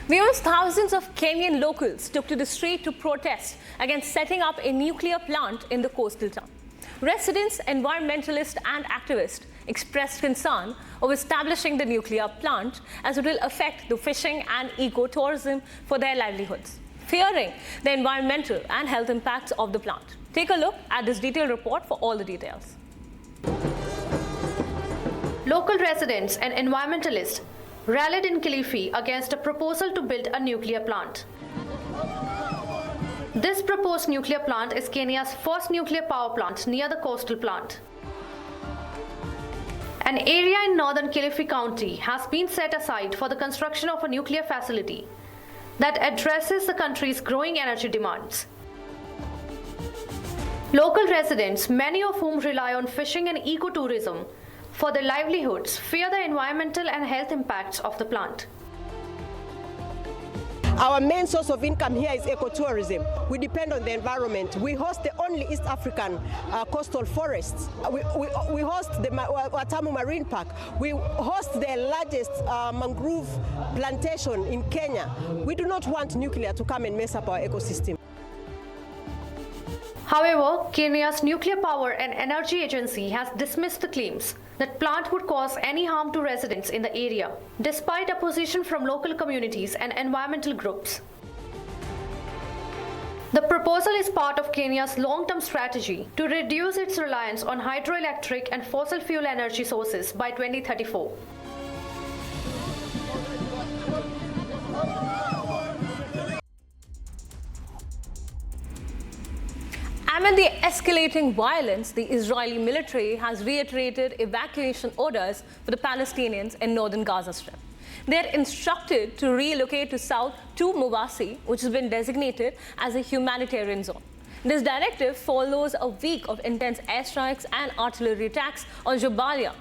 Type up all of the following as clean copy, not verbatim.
Viewers, thousands of Kenyan locals took to the street to protest against setting up a nuclear plant in the coastal town. Residents, environmentalists and activists expressed concern over establishing the nuclear plant as it will affect the fishing and ecotourism for their livelihoods, fearing the environmental and health impacts of the plant. Take a look at this detailed report for all the details. Local residents and environmentalists rallied in Kilifi against a proposal to build a nuclear plant. This proposed nuclear plant is Kenya's first nuclear power plant near the coastal plant. An area in northern Kilifi County has been set aside for the construction of a nuclear facility that addresses the country's growing energy demands. Local residents, many of whom rely on fishing and ecotourism for their livelihoods, fear the environmental and health impacts of the plant. Our main source of income here is ecotourism. We depend on the environment. We host the only East African coastal forests. We host the Watamu Marine Park. We host the largest mangrove plantation in Kenya. We do not want nuclear to come and mess up our ecosystem. However, Kenya's Nuclear Power and Energy Agency has dismissed the claims that plant would cause any harm to residents in the area, despite opposition from local communities and environmental groups. The proposal is part of Kenya's long-term strategy to reduce its reliance on hydroelectric and fossil fuel energy sources by 2034. Amid the escalating violence, the Israeli military has reiterated evacuation orders for the Palestinians in northern Gaza Strip. They are instructed to relocate to south to Mawasi, which has been designated as a humanitarian zone. This directive follows a week of intense airstrikes and artillery attacks on Jabalia.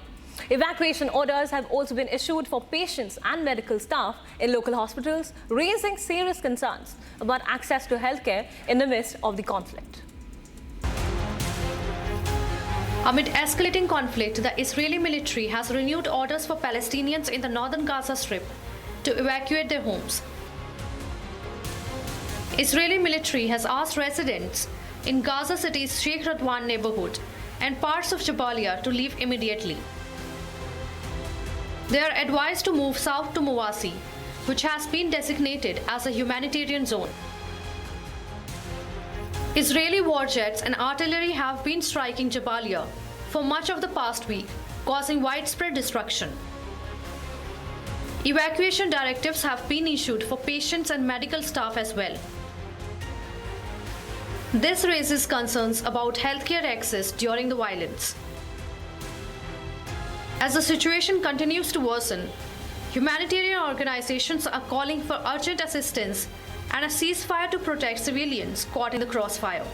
Evacuation orders have also been issued for patients and medical staff in local hospitals, raising serious concerns about access to healthcare in the midst of the conflict. Amid escalating conflict, the Israeli military has renewed orders for Palestinians in the northern Gaza Strip to evacuate their homes. Israeli military has asked residents in Gaza City's Sheikh Radwan neighborhood and parts of Jabalia to leave immediately. They are advised to move south to Mawasi, which has been designated as a humanitarian zone. Israeli war jets and artillery have been striking Jabalia for much of the past week, causing widespread destruction. Evacuation directives have been issued for patients and medical staff as well. This raises concerns about healthcare access during the violence. As the situation continues to worsen, humanitarian organizations are calling for urgent assistance and a ceasefire to protect civilians caught in the crossfire.